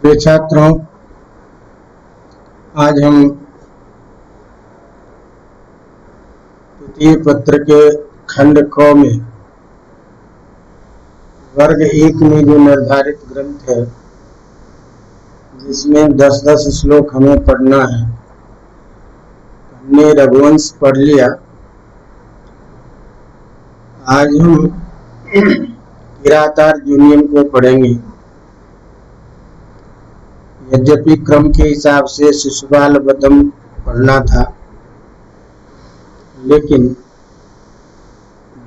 प्रिय छात्रों, आज हम द्वितीय पत्र के खंड क में वर्ग 1 में जो निर्धारित ग्रंथ है, जिसमें 10-10 श्लोक हमें पढ़ना है, हमने रघुवंश पढ़ लिया। आज हम किरातार्जुनीयम को पढ़ेंगे। यद्यपि क्रम के हिसाब से शिशुपाल वधम पढ़ना था, लेकिन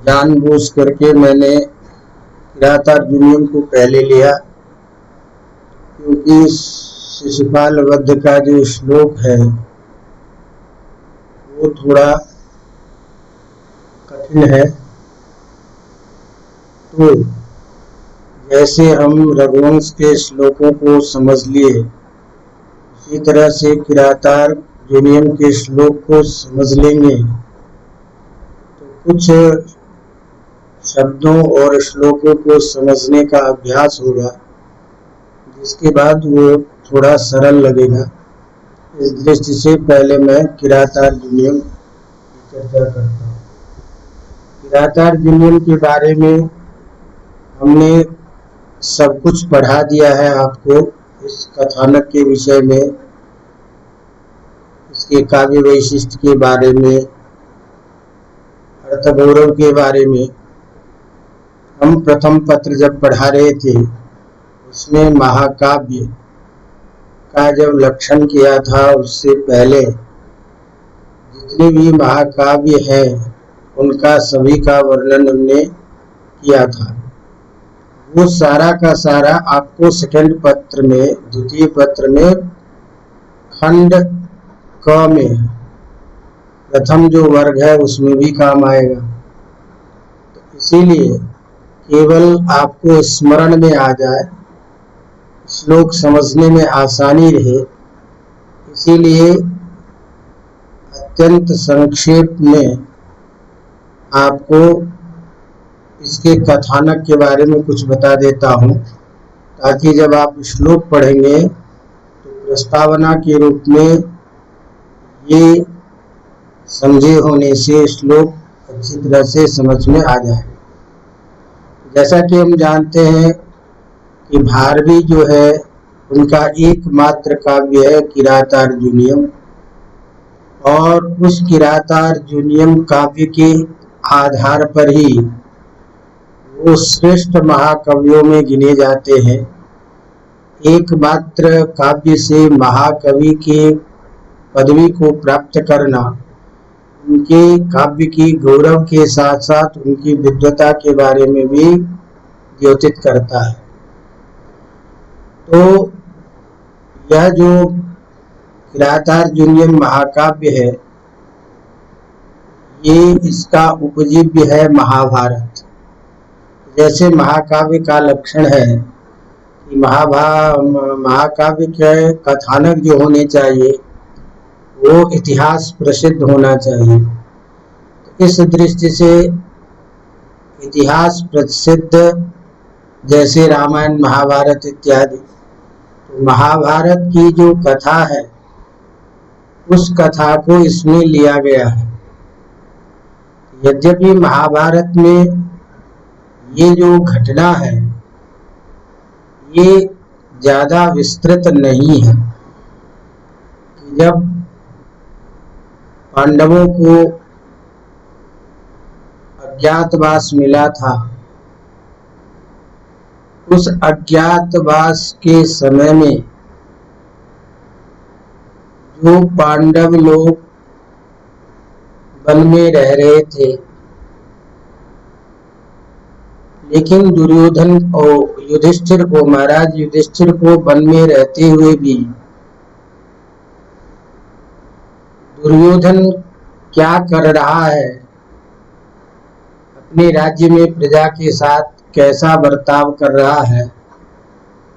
जानबूझ करके मैंने किरातार्जुनीयम को पहले लिया, क्योंकि शिशुपाल वध का जो श्लोक है वो थोड़ा कठिन है। तो जैसे हम रघुवंश के श्लोकों को समझ लिए, उसी तरह से किरातार्जुनीयम के श्लोक को समझ लेंगे तो कुछ शब्दों और श्लोकों को समझने का अभ्यास होगा, जिसके बाद वो थोड़ा सरल लगेगा। इस दृष्टि से पहले मैं किरातार्जुनीयम की चर्चा करता हूँ। किरातार्जुनीयम के बारे में हमने सब कुछ पढ़ा दिया है आपको। इस कथानक के विषय में, इसके काव्य वैशिष्ट के बारे में, अर्थ गौरव के बारे में हम प्रथम पत्र जब पढ़ा रहे थे, उसमें महाकाव्य का जब लक्षण किया था, उससे पहले जितने भी महाकाव्य हैं उनका सभी का वर्णन हमने किया था। वो सारा का सारा आपको सेकंड पत्र में, द्वितीय पत्र में खंड क में प्रथम जो वर्ग है उसमें भी काम आएगा। तो इसीलिए केवल आपको स्मरण में आ जाए, श्लोक समझने में आसानी रहे, इसीलिए अत्यंत संक्षेप में आपको इसके कथानक के बारे में कुछ बता देता हूँ, ताकि जब आप श्लोक पढ़ेंगे तो प्रस्तावना के रूप में ये समझे होने से श्लोक अच्छी तरह से समझ में आ जाए। जैसा कि हम जानते हैं कि भारवी जो है उनका एकमात्र काव्य है किरातार्जुनीयम, और उस किरातार्जुनीयम काव्य के आधार पर ही वो श्रेष्ठ महाकवियों में गिने जाते हैं। एकमात्र काव्य से महाकवि के पदवी को प्राप्त करना उनके काव्य की गौरव के साथ साथ उनकी विद्वता के बारे में भी द्योतित करता है। तो यह जो किरातार्जुनीयम महाकाव्य है, ये इसका उपजीव्य है महाभारत। जैसे महाकाव्य का लक्षण है कि महाकाव्य के कथानक जो होने चाहिए वो इतिहास प्रसिद्ध होना चाहिए। तो इस दृष्टि से इतिहास प्रसिद्ध जैसे रामायण, महाभारत इत्यादि, तो महाभारत की जो कथा है उस कथा को इसमें लिया गया है। यद्यपि महाभारत में ये जो घटना है ये ज्यादा विस्तृत नहीं है कि जब पांडवों को अज्ञातवास मिला था, उस अज्ञातवास के समय में जो पांडव लोग वन में रह रहे थे, लेकिन दुर्योधन और युधिष्ठिर को, महाराज युधिष्ठिर को वन में रहते हुए भी दुर्योधन क्या कर रहा है, अपने राज्य में प्रजा के साथ कैसा बर्ताव कर रहा है,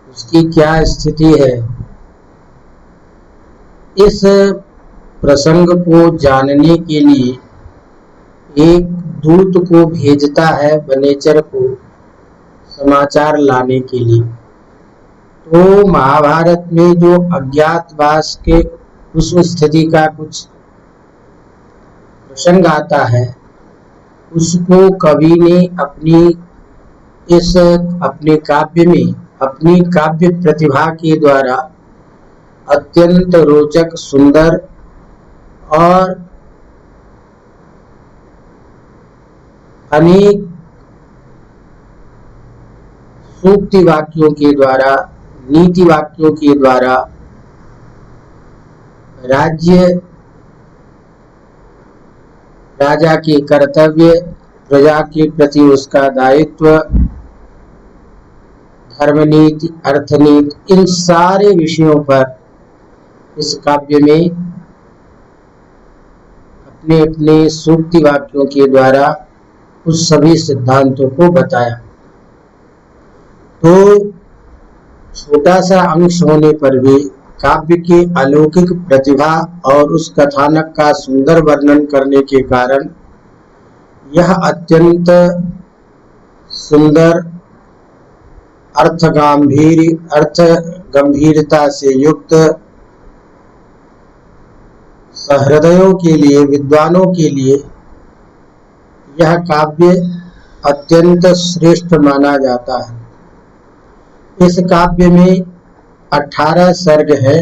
उसकी क्या स्थिति है, इस प्रसंग को जानने के लिए एक दूत को भेजता है वनेचर को समाचार लाने के लिए। तो महाभारत में जो अज्ञातवास के उस स्थिति का कुछ प्रसंग आता है, उसको कवि ने अपने काव्य में अपनी काव्य प्रतिभा के द्वारा अत्यंत रोचक, सुंदर और अनेक सूक्ति वाक्यों के द्वारा, नीति वाक्यों के द्वारा राजा के कर्तव्य, प्रजा के प्रति उसका दायित्व, धर्मनीति, अर्थनीति, इन सारे विषयों पर इस काव्य में अपने अपने सूक्ति वाक्यों के द्वारा उस सभी सिद्धांतों को बताया। तो छोटा सा अंश होने पर भी काव्य की अलौकिक प्रतिभा और उस कथानक का सुंदर वर्णन करने के कारण यह अत्यंत सुंदर, अर्थ गंभीरता से युक्त, सहृदयों के लिए, विद्वानों के लिए यह काव्य अत्यंत श्रेष्ठ माना जाता है। इस काव्य में 18 सर्ग है,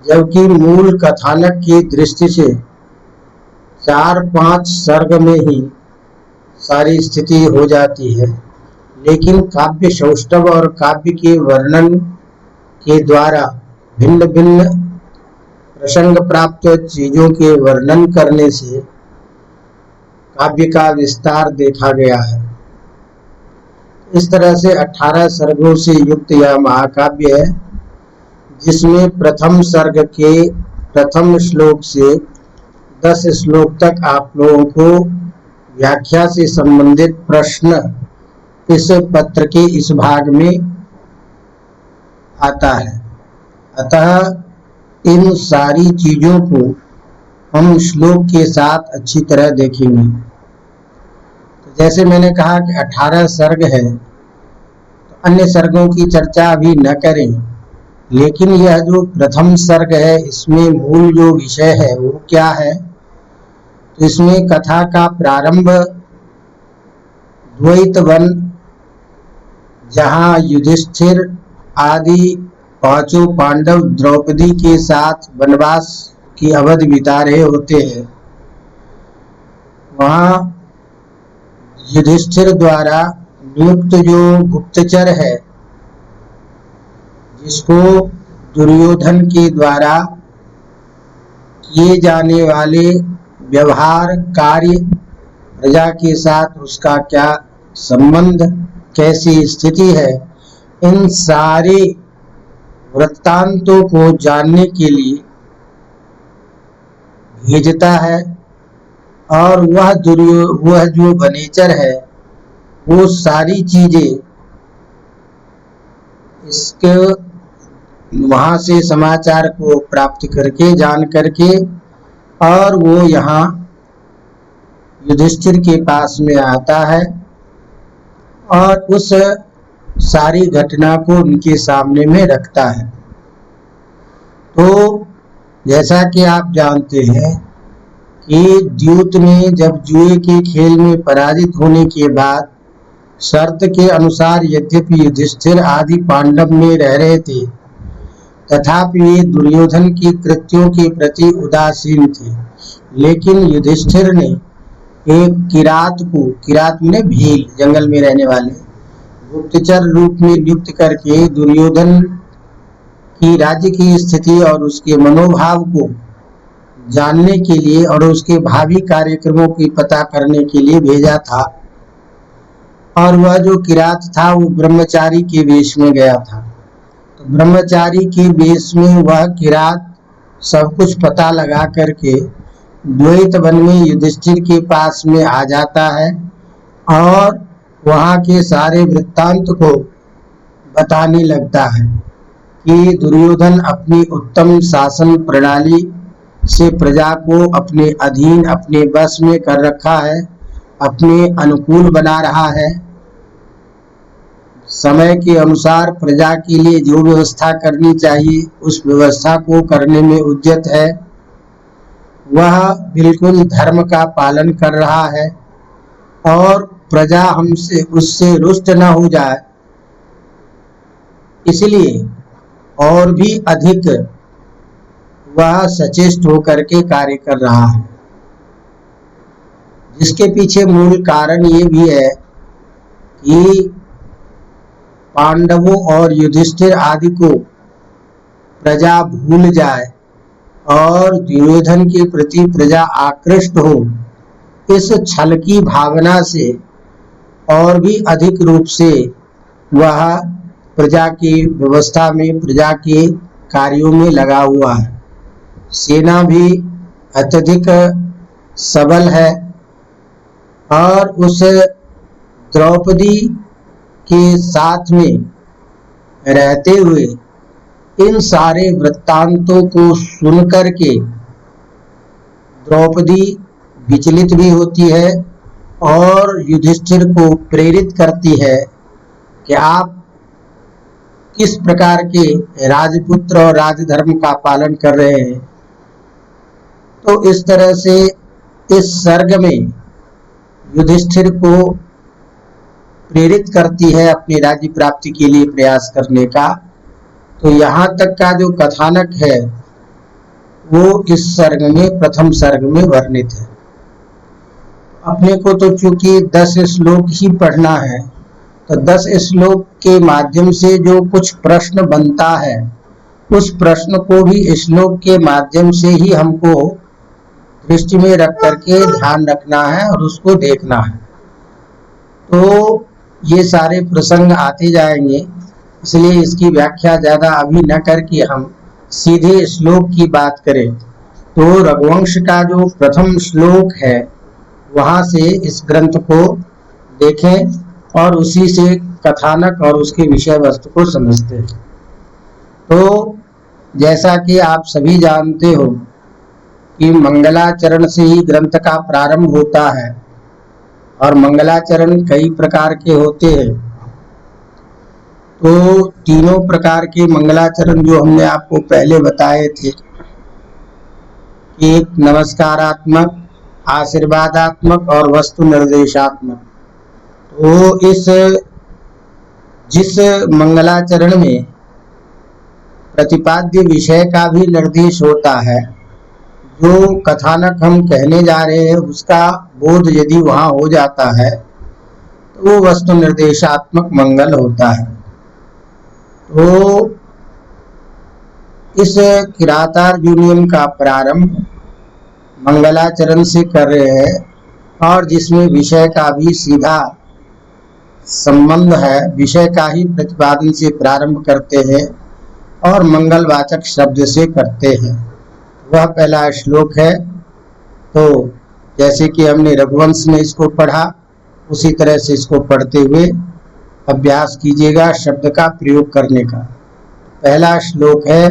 जबकि मूल कथानक की दृष्टि से 4-5 सर्ग में ही सारी स्थिति हो जाती है। लेकिन काव्य सौष्ठव और काव्य के वर्णन के द्वारा भिन्न भिन्न प्रसंग प्राप्त चीजों के वर्णन करने से काव्य का विस्तार देखा गया है। इस तरह से 18 सर्गों से युक्त यह महाकाव्य है, जिसमें प्रथम सर्ग के प्रथम श्लोक से 10 श्लोक तक आप लोगों को व्याख्या से संबंधित प्रश्न इस पत्र के इस भाग में आता है। अतः इन सारी चीजों को हम श्लोक के साथ अच्छी तरह देखेंगे। तो जैसे मैंने कहा कि 18 सर्ग है, तो अन्य सर्गों की चर्चा अभी न करें, लेकिन यह जो प्रथम सर्ग है, इसमें मूल जो विषय है वो क्या है? तो इसमें कथा का प्रारंभ द्वैत वन, जहाँ युधिष्ठिर आदि 5 पांडव द्रौपदी के साथ वनवास की अवधि बिता रहे होते हैं, वहाँ युधिष्ठिर द्वारा नियुक्त जो गुप्तचर है, जिसको दुर्योधन के द्वारा किए जाने वाले व्यवहार, कार्य, प्रजा के साथ उसका क्या संबंध, कैसी स्थिति है, इन सारे वृत्तांतों को जानने के लिए भेजता है। और वह जो वनेचर है, वो सारी चीजें इसके वहां से समाचार को प्राप्त करके, जान करके, और वो यहाँ युधिष्ठिर के पास में आता है और उस सारी घटना को उनके सामने में रखता है। तो जैसा कि आप जानते हैं कि द्यूत में जब जुए के खेल में पराजित होने के बाद शर्त के अनुसार यद्यपि युधिष्ठिर आदि पांडव में रह रहे थे, तथापि वे दुर्योधन की कृत्यों के प्रति उदासीन थे। लेकिन युधिष्ठिर ने एक किरात में भील, जंगल में रहने वाले, गुप्तचर रूप में नियुक्त करके दुर्योधन की राज्य की स्थिति और उसके मनोभाव को जानने के लिए और उसके भावी कार्यक्रमों की पता करने के लिए भेजा था। और वह जो किरात था वो ब्रह्मचारी के वेश में गया था। तो ब्रह्मचारी के वेश में वह किरात सब कुछ पता लगा करके द्वैत वन में युधिष्ठिर के पास में आ जाता है और वहाँ के सारे वृत्तांत को बताने लगता है कि दुर्योधन अपनी उत्तम शासन प्रणाली से प्रजा को अपने अधीन, अपने बस में कर रखा है, अपने अनुकूल बना रहा है, समय के अनुसार प्रजा के लिए जो व्यवस्था करनी चाहिए उस व्यवस्था को करने में उद्यत है, वह बिल्कुल धर्म का पालन कर रहा है और प्रजा हमसे उससे रुष्ट न हो जाए, इसलिए और भी अधिक वह सचेष्ट होकर के कार्य कर रहा है। जिसके पीछे मूल कारण ये भी है कि पांडवों और युधिष्ठिर आदि को प्रजा भूल जाए और दुर्योधन के प्रति प्रजा आकृष्ट हो, इस छल की भावना से और भी अधिक रूप से वह प्रजा की व्यवस्था में, प्रजा के कार्यों में लगा हुआ है। सेना भी अत्यधिक सबल है और उस द्रौपदी के साथ में रहते हुए इन सारे वृत्तांतों को सुनकर के द्रौपदी विचलित भी होती है और युधिष्ठिर को प्रेरित करती है कि आप किस प्रकार के राजपुत्र और राजधर्म का पालन कर रहे हैं। तो इस तरह से इस सर्ग में युधिष्ठिर को प्रेरित करती है अपनी राज्य प्राप्ति के लिए प्रयास करने का। तो यहाँ तक का जो कथानक है वो इस सर्ग में, प्रथम सर्ग में वर्णित है। अपने को तो चूंकि 10 श्लोक ही पढ़ना है, तो 10 श्लोक के माध्यम से जो कुछ प्रश्न बनता है उस प्रश्न को भी श्लोक के माध्यम से ही हमको दृष्टि में रख करके ध्यान रखना है और उसको देखना है। तो ये सारे प्रसंग आते जाएंगे, इसलिए इसकी व्याख्या ज्यादा अभी न करके हम सीधे श्लोक की बात करें। तो रघुवंश का जो प्रथम श्लोक है वहां से इस ग्रंथ को देखें और उसी से कथानक और उसके विषय वस्तु को समझते हैं। तो जैसा कि आप सभी जानते हो कि मंगलाचरण से ही ग्रंथ का प्रारंभ होता है और मंगलाचरण कई प्रकार के होते हैं। तो तीनों प्रकार के मंगलाचरण जो हमने आपको पहले बताए थे, एक नमस्कारात्मक, आशीर्वादात्मक और वस्तु निर्देशात्मक। तो जिस मंगलाचरण में प्रतिपाद्य विषय का भी निर्देश होता है, जो कथानक हम कहने जा रहे हैं उसका बोध यदि वहां हो जाता है तो वो वस्तु निर्देशात्मक मंगल होता है। तो इस किरातार्जुनीयम का प्रारंभ मंगलाचरण से कर रहे हैं और जिसमें विषय का भी सीधा संबंध है, विषय का ही प्रतिपादन से प्रारंभ करते हैं और मंगलवाचक शब्द से करते हैं। वह पहला श्लोक है। तो जैसे कि हमने रघुवंश में इसको पढ़ा उसी तरह से इसको पढ़ते हुए अभ्यास कीजिएगा शब्द का प्रयोग करने का। पहला श्लोक है,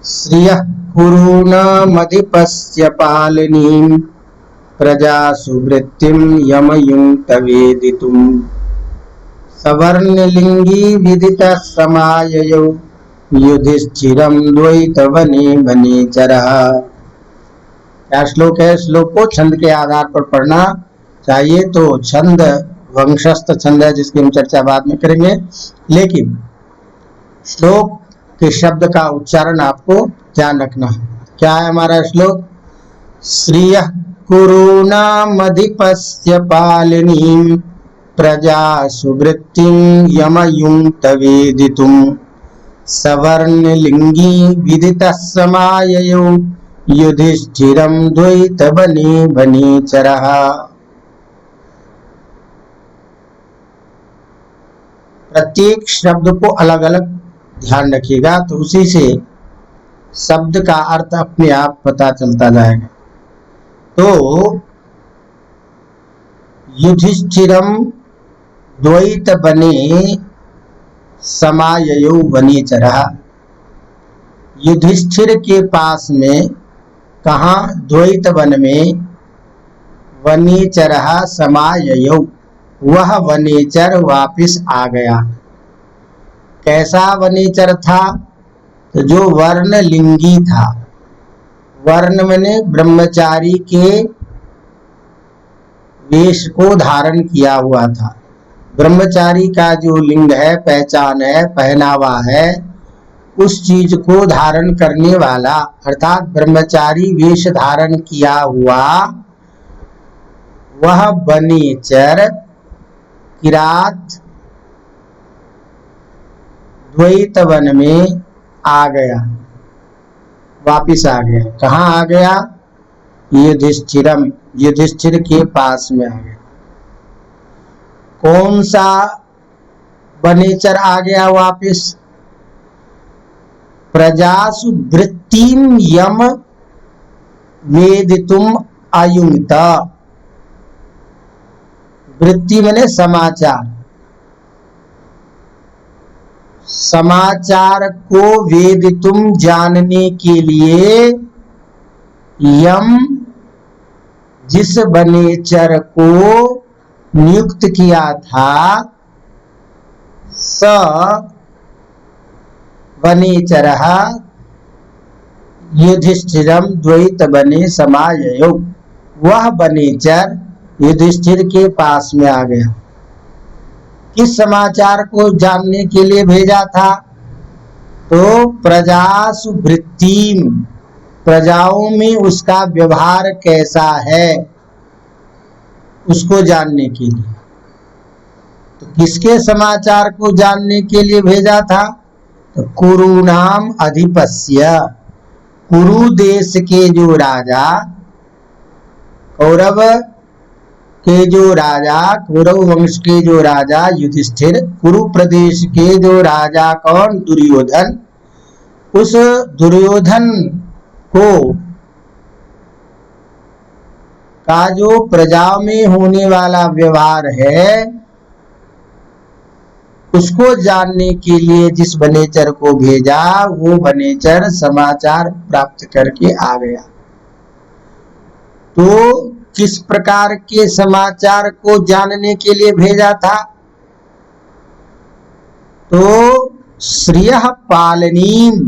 श्रियः कुरूणामधिपस्य पालनीं प्रजा सुवृत्तिं यमयुंक्तवेदितुं सवर्णलिंगी विदितः समाययौ युधिष्ठिरं द्वैतवने वनेचरः। क्या श्लोक है? श्लोक को छंद के आधार पर पढ़ना चाहिए। तो छंद वंशस्थ छंद है जिसकी हम चर्चा बाद में करेंगे, लेकिन श्लोक के शब्द का उच्चारण आपको ध्यान रखना है। क्या है हमारा श्लोक? श्रियः कुरूणामधिपस्य पालनीं प्रजा सुवृत्तिं यमयुंक्तवेदितुं सवर्णलिंगी विदितः समाययौ युधिष्ठिरं द्वैतवने वनेचरः। प्रत्येक शब्द को अलग अलग ध्यान रखिएगा तो उसी से शब्द का अर्थ अपने आप पता चलता जाएगा। तो युधिष्ठिरम द्वैतवने समाययौ वनेचरः। युधिष्ठिर के पास में, कहाँ? द्वैतवन में, वनेचरः समाययौ, वह वनेचर वापिस आ गया। कैसा वनेचर था? तो जो वर्ण लिंगी था। वर्ण माने ब्रह्मचारी के वेश को धारण किया हुआ था। ब्रह्मचारी का जो लिंग है, पहचान है, पहनावा है, उस चीज को धारण करने वाला अर्थात ब्रह्मचारी वेश धारण किया हुआ वह वनेचर किरात द्वैत वन में आ गया, वापिस आ गया। कहाँ आ गया? युधिष्ठिरम, युधिष्ठिर के पास में आ गया। कौन सा वनेचर आ गया वापिस? प्रजासु वृत्तिम यम वेदितुम अयुंक्त। वृत्ति माने समाचार, समाचार को वेदितुम जानने के लिए यम जिस वनेचर को नियुक्त किया था स वनेचरः युधिष्ठिरम द्वैत वने समाययो। वह वनेचर युधिष्ठिर के पास में आ गया। किस समाचार को जानने के लिए भेजा था? तो प्रजासु वृत्तिम, प्रजाओं में उसका व्यवहार कैसा है उसको जानने के लिए। तो किसके समाचार को जानने के लिए भेजा था? तो कुरुनाम अधिपस्य, कुरु देश के जो राजा, कौरव के जो राजा, कौरव वंश के जो राजा युधिष्ठिर, कुरु प्रदेश के जो राजा कौन? दुर्योधन। उस दुर्योधन को का जो प्रजा में होने वाला व्यवहार है उसको जानने के लिए जिस वनेचर को भेजा, वो वनेचर समाचार प्राप्त करके आ गया। तो किस प्रकार के समाचार को जानने के लिए भेजा था? तो श्रियः पालनीम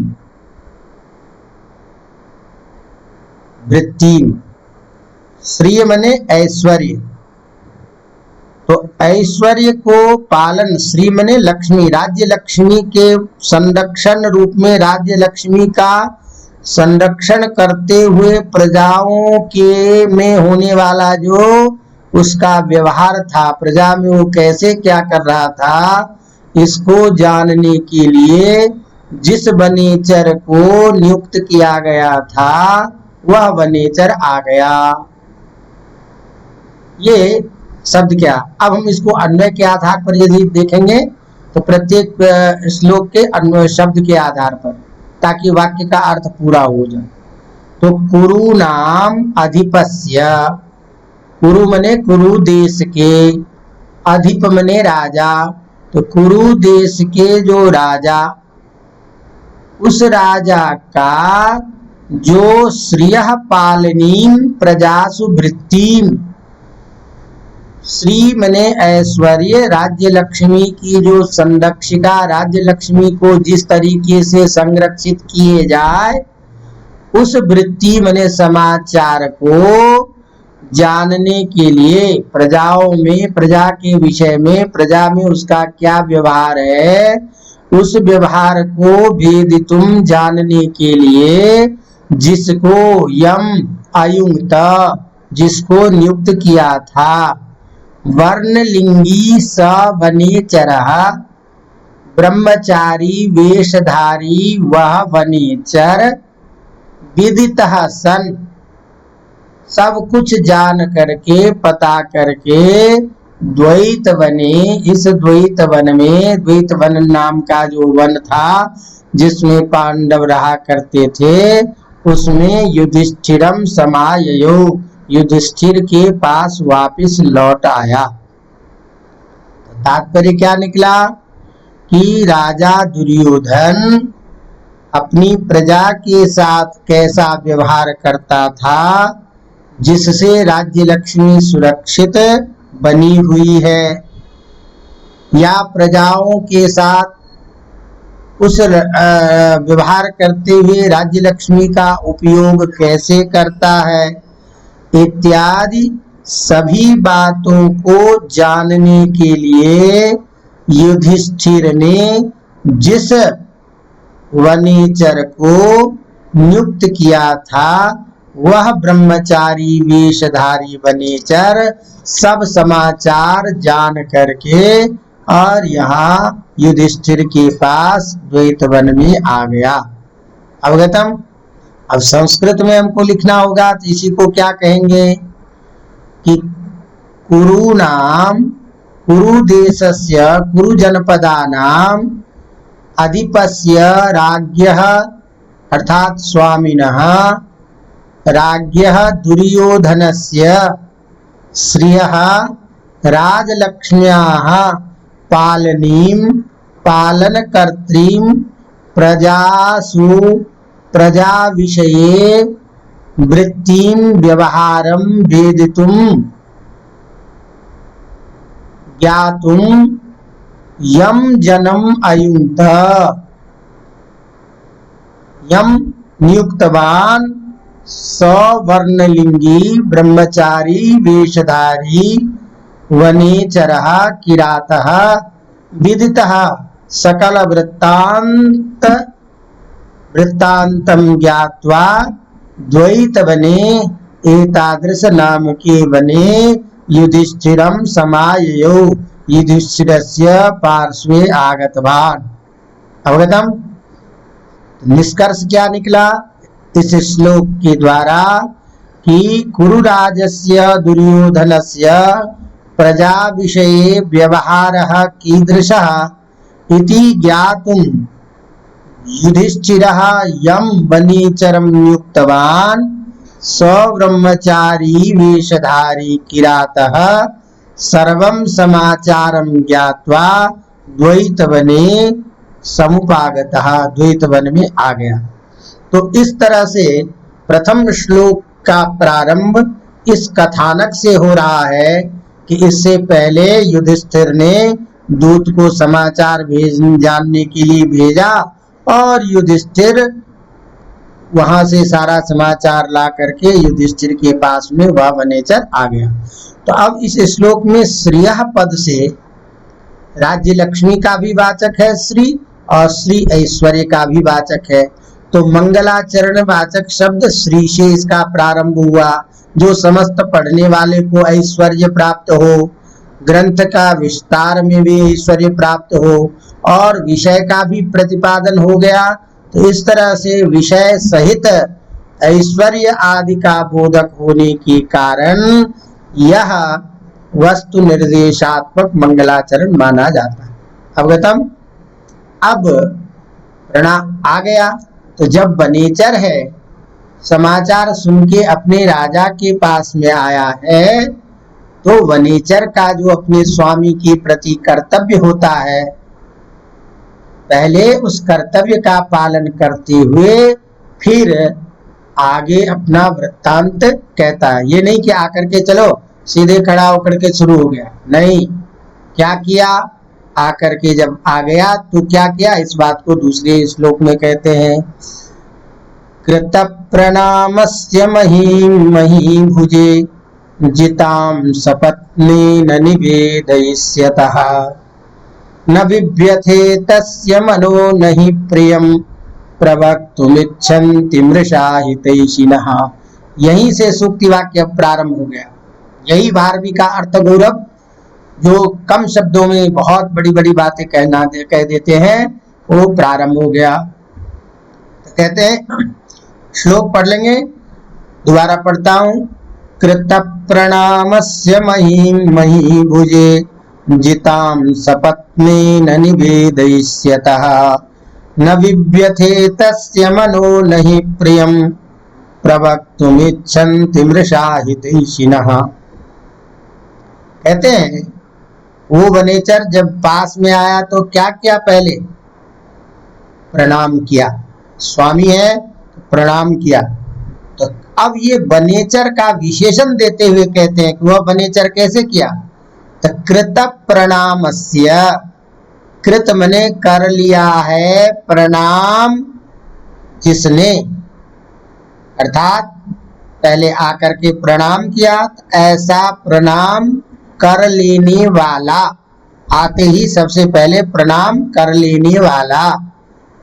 वृत्तिम, श्रिय मने ऐश्वर्य, तो ऐश्वर्य को पालन, श्री मने लक्ष्मी, राज्य लक्ष्मी के संरक्षण रूप में राज्य लक्ष्मी का संरक्षण करते हुए प्रजाओं के में होने वाला जो उसका व्यवहार था, प्रजा में वो कैसे क्या कर रहा था, इसको जानने के लिए जिस वनेचर को नियुक्त किया गया था वह वनेचर आ गया। ये शब्द क्या? अब हम इसको अन्वय के आधार पर यदि देखेंगे तो प्रत्येक श्लोक के अन्वय शब्द के आधार पर, ताकि वाक्य का अर्थ पूरा हो जाए। तो कुरु नाम अधिपस्य, कुरु मने कुरु देश के, अधिप मने राजा, तो कुरु देश के जो राजा, उस राजा का जो श्रियः पालनीम प्रजासु वृत्तिम, श्री मने ऐश्वर्य, राज्य लक्ष्मी की जो संरक्षिका, राज्य लक्ष्मी को जिस तरीके से संरक्षित किए जाए उस वृत्ति मने समाचार को जानने के लिए, प्रजाओं में, प्रजा के विषय में, प्रजा में उसका क्या व्यवहार है, उस व्यवहार को वेदितुम जानने के लिए जिसको यम अयुंक्त, जिसको नियुक्त किया था, वर्णलिंगी स वनेचरः, ब्रह्मचारी वेशधारी वह वनेचर, विदितः सन, सब कुछ जान करके, पता करके, द्वैत वने, इस द्वैत वन में, द्वैत वन नाम का जो वन था जिसमें पांडव रहा करते थे, उसमें युधिष्ठिरम समाययो, युधिष्ठिर के पास वापिस लौट आया। तात्पर्य क्या निकला कि राजा दुर्योधन अपनी प्रजा के साथ कैसा व्यवहार करता था, जिससे राज्य लक्ष्मी सुरक्षित बनी हुई है, या प्रजाओं के साथ उस व्यवहार करते हुए राज्य लक्ष्मी का उपयोग कैसे करता है, इत्यादि सभी बातों को जानने के लिए युधिष्ठिर ने जिस वनेचर को नियुक्त किया था वह ब्रह्मचारी वेशधारी वनेचर सब समाचार जान करके और यहाँ युधिष्ठिर के पास द्वैतवन में आ गया। अवगतम। अब संस्कृत में हमको लिखना होगा तो इसी को क्या कहेंगे कि कुरु नाम कुरु देशस्य कुरु जनपदानाम अधिपस्य राज्ञः अर्थात स्वामिनः राज्ञः दुर्योधनस्य श्रियः राजलक्ष्म्याः पालनीं पालनकर्त्रीं प्रजासु प्रजा विषये वृत्तिं व्यवहारं वेदितुं ज्ञातुं यम जनम अयुक्त यम नियुक्तवान सवर्णलिंगी ब्रह्मचारी वेशधारी वनेचरः किरातः विदितः सकल वृत्तान्तं ज्ञात्वा द्वैतवने एतादृश नाम के वने युधिष्ठिरं समाययौ युधिष्ठिरस्य पार्श्वे आगतवान। अवगतम। निष्कर्ष क्या निकला इस श्लोक के द्वारा कि कुरुराजस्य दुर्योधनस्य प्रजा विषये व्यवहारः कीदृशः इति ज्ञातुं युधिष्ठिरः यं वनेचरं नियुक्तवान् सब्रह्मचारी वेशधारी किरातः सर्वं समाचारं ज्ञात्वा द्वैतवने समुपागतः द्वैतवन में आ गया। तो इस तरह से प्रथम श्लोक का प्रारंभ इस कथानक से हो रहा है कि इससे पहले युधिष्ठिर ने दूत को समाचार जानने के लिए भेजा और युधिष्ठिर वहां से सारा समाचार ला करके युधिष्ठिर के पास में वह वनेचर आ गया। तो अब इस श्लोक में श्रियः पद से राज्य लक्ष्मी का भी वाचक है श्री और श्री ऐश्वर्य का भी वाचक है। तो मंगलाचरण वाचक शब्द श्री से इसका प्रारंभ हुआ, जो समस्त पढ़ने वाले को ऐश्वर्य प्राप्त हो, ग्रंथ का विस्तार में भी ऐश्वर्य प्राप्त हो और विषय का भी प्रतिपादन हो गया। तो इस तरह से विषय सहित ऐश्वर्य आदि का बोधक होने के कारण यह वस्तु निर्देशात्मक मंगलाचरण माना जाता है। अवगतम। अब प्रणाम आ गया। तो जब वनेचर है समाचार सुन के अपने राजा के पास में आया है तो वनेचर का जो अपने स्वामी के प्रति कर्तव्य होता है पहले उस कर्तव्य का पालन करते हुए फिर आगे अपना वृत्तांत कहता है। ये नहीं कि आकर के चलो सीधे खड़ा होकर के शुरू हो गया, नहीं, क्या किया, आकर के जब आ गया तो क्या किया इस बात को दूसरे श्लोक में कहते हैं। कृत प्रणामस्य मही भुजे जितां सपत्नेन निवेदयिष्यतः न विव्यथे तस्य मनो नहि प्रियं प्रवक्तुमिच्छन्ति मृषा हितैषिणः। यहीं से सूक्ति वाक्य प्रारंभ हो गया। यही भारवी का अर्थ गौरव, जो कम शब्दों में बहुत बड़ी बड़ी बातें कह देते हैं, वो प्रारंभ हो गया। तो कहते हैं, श्लोक पढ़ लेंगे, दोबारा पढ़ता हूं। कृत प्रणामस्य मही भुजे जितां सपत्नेन निवेदयिष्यतः न विव्यथे तस्य मनो नहि प्रियं प्रवक्तुमिच्छन्ति मृषा हितैषिणः। कहते हैं वो वनेचर जब पास में आया तो क्या किया, पहले प्रणाम किया, स्वामी है तो प्रणाम किया। तो अब ये वनेचर का विशेषण देते हुए कहते हैं कि वह वनेचर कैसे किया, कृत प्रणामस्य, कृत मने कर लिया है, प्रणाम जिसने, अर्थात पहले आकर के प्रणाम किया, ऐसा प्रणाम कर लेने वाला, आते ही सबसे पहले प्रणाम कर लेने वाला।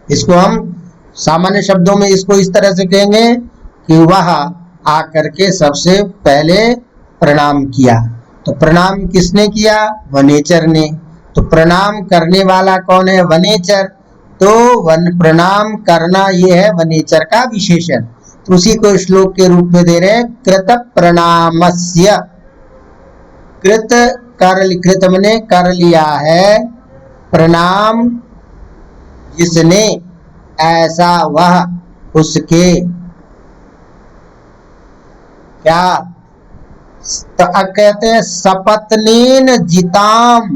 इसको हम सामान्य शब्दों में इसको इस तरह से कहेंगे कि वह आकर के सबसे पहले प्रणाम किया। तो प्रणाम किसने किया? वनेचर ने। तो प्रणाम करने वाला कौन है? वनेचर। तो प्रणाम करना ये है वनेचर का विशेषण। तो उसी को श्लोक के रूप में दे रहे हैं, कृत प्रणामस्य। कृत कृत मने कर लिया है, प्रणाम जिसने, ऐसा वह, उसके, क्या कहते हैं? सपत्नेन जिताम।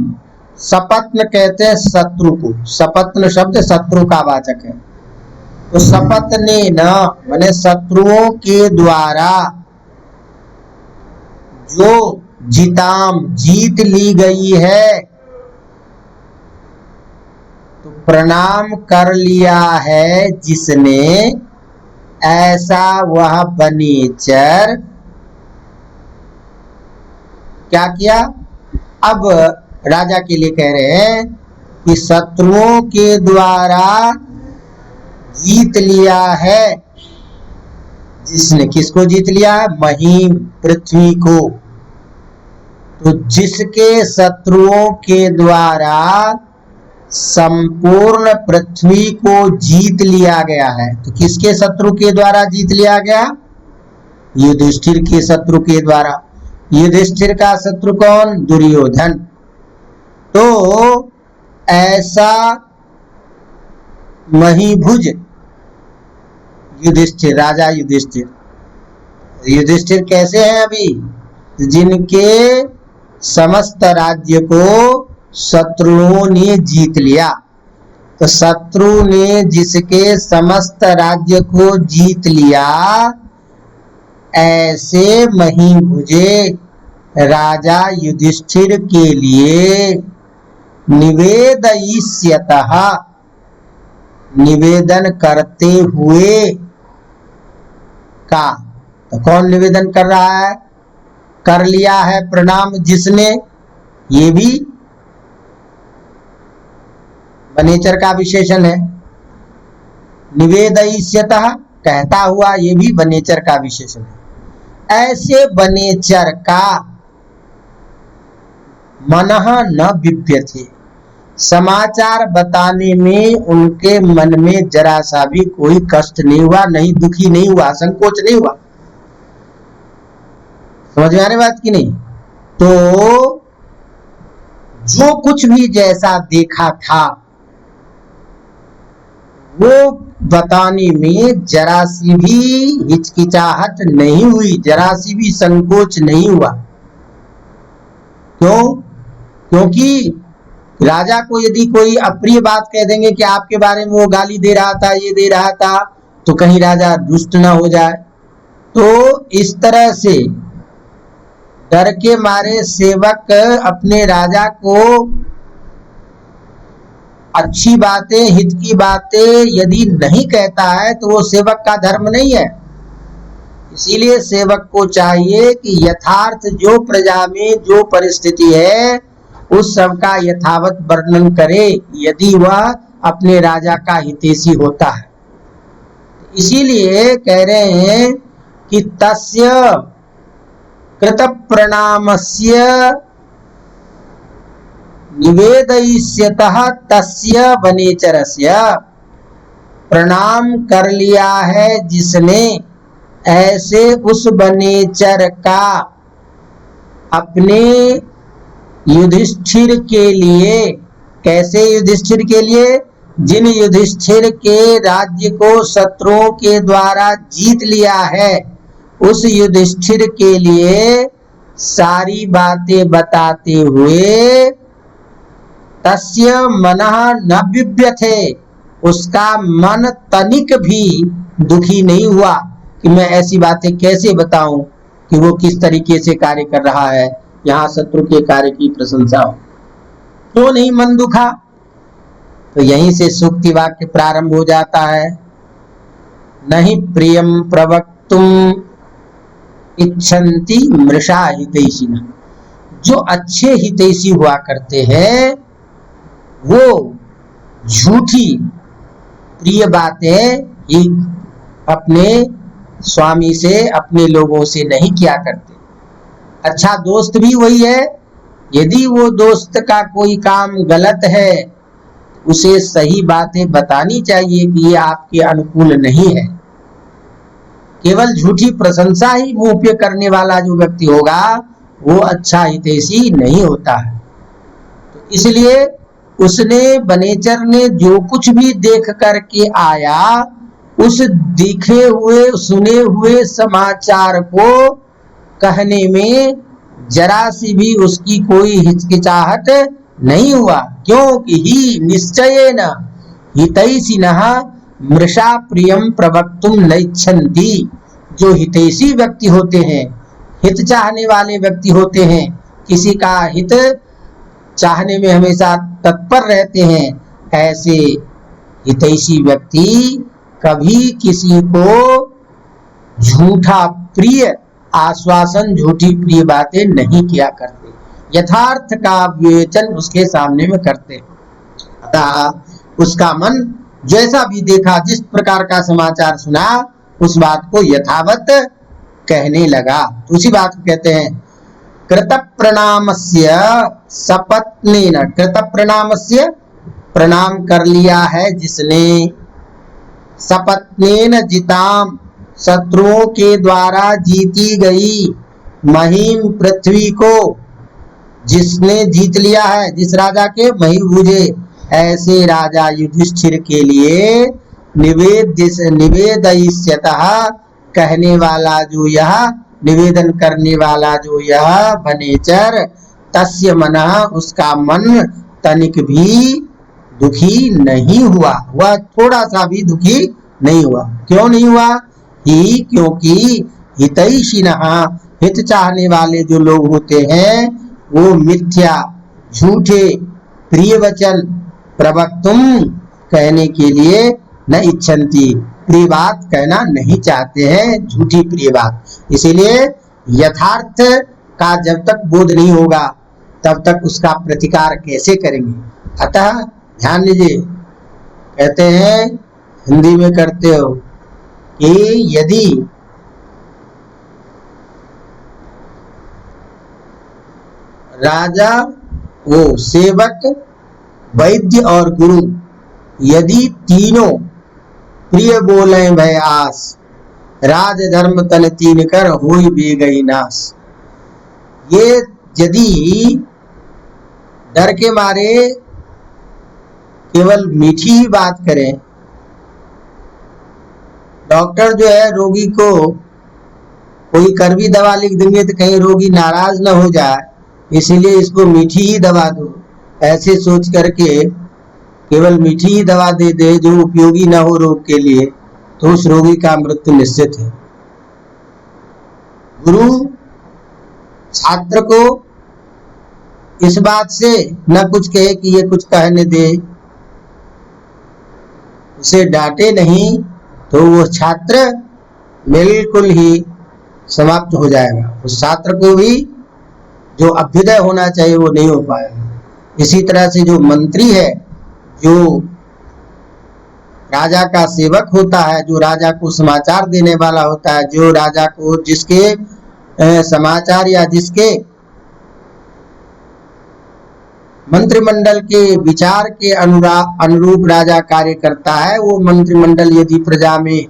सपत्न कहते हैं शत्रु को, सपत्न शब्द शत्रु का वाचक है। तो सपत्नेन माने शत्रुओं के द्वारा जो जिताम जीत ली गई है, तो प्रणाम कर लिया है जिसने, ऐसा वह वनेचर क्या किया? अब राजा के लिए कह रहे हैं कि शत्रुओं के द्वारा जीत लिया है जिसने। किसको जीत लिया है? महीम, पृथ्वी को। तो जिसके शत्रुओं के द्वारा संपूर्ण पृथ्वी को जीत लिया गया है। तो किसके शत्रु के द्वारा जीत लिया गया? युधिष्ठिर के शत्रु के द्वारा। युधिष्ठिर का शत्रु कौन? दुर्योधन। तो ऐसा महीभुज युधिष्ठिर, राजा युधिष्ठिर। युधिष्ठिर कैसे हैं अभी? जिनके समस्त राज्य को शत्रुओं ने जीत लिया। तो शत्रु ने जिसके समस्त राज्य को जीत लिया, ऐसे महीभुजे राजा युधिष्ठिर के लिए निवेदयिष्यतः, निवेदन करते हुए का। तो कौन निवेदन कर रहा है? कर लिया है प्रणाम जिसने, ये भी वनेचर का विशेषण है। निवेदयिष्यतः कहता हुआ, ये भी वनेचर का विशेषण है। ऐसे वनेचर का मनः न बिभ्यते, समाचार बताने में उनके मन में जरा सा भी कोई कष्ट नहीं हुआ, नहीं दुखी नहीं हुआ, संकोच नहीं हुआ। समझ में आने बात की नहीं? तो जो कुछ भी जैसा देखा था वो बताने में जरा सी भी हिचकिचाहट नहीं हुई, जरा सी भी संकोच नहीं हुआ। क्यों? क्योंकि राजा को यदि कोई अप्रिय बात कह देंगे कि आपके बारे में वो गाली दे रहा था, ये दे रहा था, तो कहीं राजा दुष्ट ना हो जाए। तो इस तरह से डर के मारे सेवक अपने राजा को अच्छी बातें, हित की बातें यदि नहीं कहता है तो वो सेवक का धर्म नहीं है। इसीलिए सेवक को चाहिए कि यथार्थ जो प्रजा में जो परिस्थिति है उस सब का यथावत वर्णन करे, यदि वह अपने राजा का हितैषी होता है। इसीलिए कह रहे हैं कि तस्य कृत प्रणामस्य निवेदयिष्यतः तस्य वनेचरस्य, प्रणाम कर लिया है जिसने, ऐसे उस वनेचर का अपने युधिष्ठिर के लिए। कैसे युधिष्ठिर के लिए? जिन युधिष्ठिर के राज्य को शत्रुओं के द्वारा जीत लिया है, उस युधिष्ठिर के लिए सारी बातें बताते हुए तस्य मनः न बिभ्यते, उसका मन तनिक भी दुखी नहीं हुआ कि मैं ऐसी बातें कैसे बताऊं कि वो किस तरीके से कार्य कर रहा है, यहाँ शत्रु के कार्य की प्रशंसा हो। क्यों नहीं मन दुखा? तो यहीं से सूक्ति वाक्य प्रारंभ हो जाता है। नहीं प्रियम प्रवक्तुम इच्छन्ति मृषा हितैषिनः। जो अच्छे हितैषी हुआ करते हैं वो झूठी प्रिय बातें ही अपने स्वामी से, अपने लोगों से नहीं किया करते। अच्छा दोस्त भी वही है, यदि वो दोस्त का कोई काम गलत है उसे सही बातें बतानी चाहिए कि ये आपके अनुकूल नहीं है। केवल झूठी प्रशंसा ही मुंह पे करने वाला जो व्यक्ति होगा वो अच्छा हितैषी नहीं होता है। तो इसलिए उसने बनेचर ने जो कुछ भी देख करके आया उस दिखे हुए सुने हुए समाचार को कहने में जरा सी भी उसकी कोई हिचकिचाहट नहीं हुआ। क्योंकि ही निश्चयेन हितैषिनः मृषा प्रियम प्रवक्तुम न इच्छन्ति। जो हितैषी व्यक्ति होते हैं, हित चाहने वाले व्यक्ति होते हैं, किसी का हित चाहने में हमेशा तत्पर रहते हैं, ऐसे हितैषी व्यक्ति कभी किसी को झूठा प्रिय आश्वासन, झूठी प्रिय बातें नहीं किया करते, यथार्थ का विवेचन उसके सामने में करते। अतः उसका मन जैसा भी देखा, जिस प्रकार का समाचार सुना, उस बात को यथावत कहने लगा। तो उसी बात को कहते हैं कृत प्रणामस्य सपत्नेन। कृत प्रणामस्य, प्रणाम कर लिया है जिसने, सपत्नेन जिताम, शत्रुओं के द्वारा जीती गई, महीम पृथ्वी को जिसने जीत लिया है, जिस राजा के महीभुजे, ऐसे राजा युधिष्ठिर के लिए निवेदयिष्यतः, कहने वाला जो यह, निवेदन करने वाला जो यह बनेचर, तस्य मनः, उसका मन तनिक भी दुखी नहीं हुआ, वह थोड़ा सा भी दुखी नहीं हुआ। क्यों नहीं हुआ? ही क्योंकि हितैषिनः, हित चाहने वाले जो लोग होते हैं वो मिथ्या, झूठे प्रिय वचन प्रवक्तुम, कहने के लिए, न इच्छन्ति, प्रिय बात कहना नहीं चाहते हैं, झूठी प्रिय बात। इसीलिए यथार्थ का जब तक बोध नहीं होगा तब तक उसका प्रतिकार कैसे करेंगे। अतः ध्यान दीजिए, कहते हैं हिंदी में करते हो कि यदि राजा, वो सेवक, वैद्य और गुरु, यदि तीनों प्रिय बोले भय आस, राज धर्म तन तीन कर होई बेगई नाश। ये यदि डर के मारे केवल मीठी ही बात करें, डॉक्टर जो है रोगी को कोई कड़वी दवा लिख देंगे तो कहीं रोगी नाराज ना हो जाए, इसीलिए इसको मीठी ही दवा दो, ऐसे सोच करके केवल मीठी ही दवा दे दे जो उपयोगी ना हो रोग के लिए, तो उस रोगी का मृत्यु निश्चित है। गुरु छात्र को इस बात से न कुछ कहे कि ये कुछ कहने दे, उसे डांटे नहीं, तो वो छात्र बिल्कुल ही समाप्त हो जाएगा। उस छात्र को भी जो अभ्युदय होना चाहिए वो नहीं हो पाएगा। इसी तरह से जो मंत्री है, जो राजा का सेवक होता है, जो राजा को समाचार देने वाला होता है, जो राजा को, जिसके समाचार या जिसके मंत्रिमंडल के विचार के अनुरूप राजा कार्य करता है, वो मंत्रिमंडल यदि प्रजा में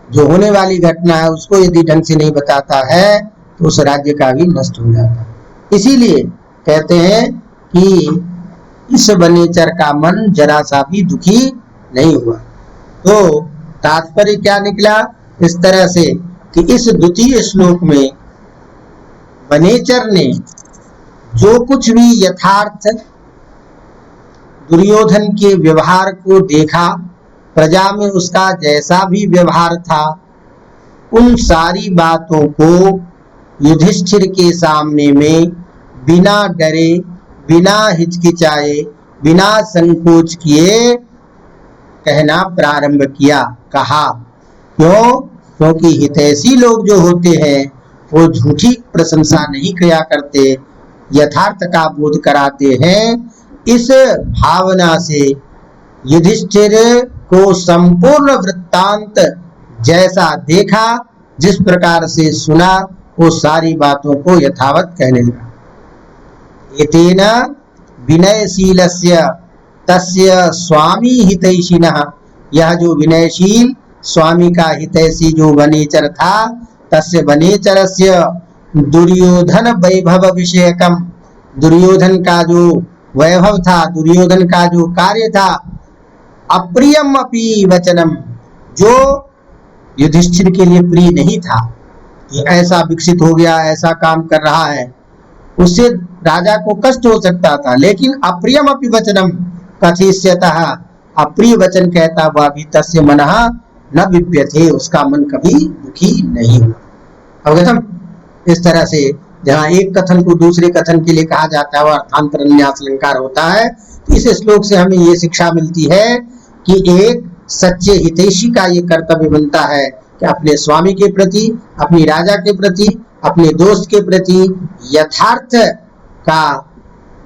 जो होने वाली घटना है उसको यदि ढंग से नहीं बताता है तो उस राज्य का भी नष्ट हो जाता है। इसीलिए कहते हैं कि इस बनेचर का मन जरा सा भी दुखी नहीं हुआ। तो तात्पर्य क्या निकला इस तरह से कि इस द्वितीय श्लोक में बनेचर ने जो कुछ भी यथार्थ दुर्योधन के व्यवहार को देखा, प्रजा में उसका जैसा भी व्यवहार था, उन सारी बातों को युधिष्ठिर के सामने में बिना डरे, बिना हिचकिचाए, बिना संकोच किए कहना प्रारंभ किया, कहा। क्यों? क्योंकि हितैषी लोग जो होते हैं वो झूठी प्रशंसा नहीं किया करते, यथार्थ का बोध कराते हैं। इस भावना से युधिष्ठिर को संपूर्ण वृत्तांत जैसा देखा, जिस प्रकार से सुना, वो सारी बातों को यथावत कहने लगा। एतेन विनयशीलस्य तस्य स्वामी हितैषिणः, यह जो विनयशील स्वामी का हितैषी जो वनेचर था, तस्य वनेचरस्य दुर्योधन वैभव विषयकम, दुर्योधन का जो वैभव था, दुर्योधन का जो कार्य था, अप्रियम अपि वचनम, जो युधिष्ठिर के लिए प्रिय नहीं था, ये ऐसा विकसित हो गया, ऐसा काम कर रहा है, उससे राजा को कष्ट हो सकता था। लेकिन अप्रियम अपि वचनम कथिष्यतः, अप्रिय वचन कहता हुआ भी तस्य मनः न विप्यते, उसका मन कभी दुखी नहीं हुआ। अवगतम? इस तरह से जहाँ एक कथन को दूसरे कथन के लिए कहा जाता है वह अर्थांतर अन्यास अलंकार होता है। तो इस श्लोक से हमें ये शिक्षा मिलती है कि एक सच्चे हितैषी का ये कर्तव्य बनता है कि अपने स्वामी के प्रति, अपनी राजा के प्रति, अपने दोस्त के प्रति यथार्थ का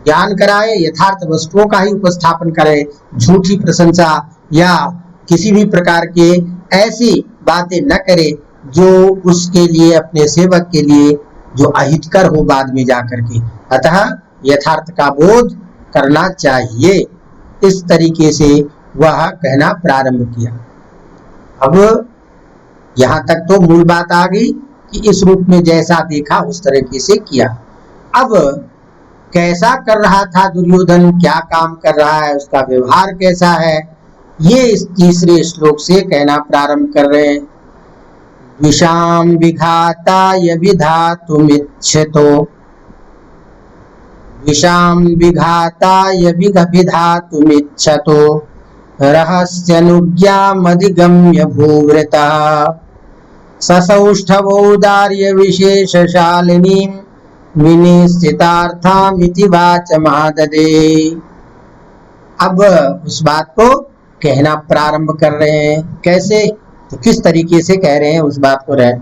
ज्ञान कराए, यथार्थ वस्तुओं का ही उपस्थापन करे, झूठी प्रशंसा या किसी भी प्रकार के ऐसी बातें न करे जो उसके लिए, अपने सेवक के लिए जो अहितकर हो बाद में जाकर के। अतः यथार्थ का बोध करना चाहिए। इस तरीके से वह कहना प्रारंभ किया। अब यहाँ तक तो मूल बात आ गई कि इस रूप में जैसा देखा उस तरीके से किया। अब कैसा कर रहा था दुर्योधन, क्या काम कर रहा है, उसका व्यवहार कैसा है, ये इस तीसरे श्लोक से कहना प्रारंभ कर रहे हैं। विषाम विघाताय विधातुमिच्छतो, विषाम विघाताय विधातुमिच्छतो, रहस्यनुज्ञामधिगम्य भूवृतः, ससौष्ठवौदार्य विशेषशालिनीं विनिश्चितार्थामिति वाचमाददे। अब उस बात को कहना प्रारंभ कर रहे हैं। कैसे? तो किस तरीके से कह रहे हैं उस बात को रहे।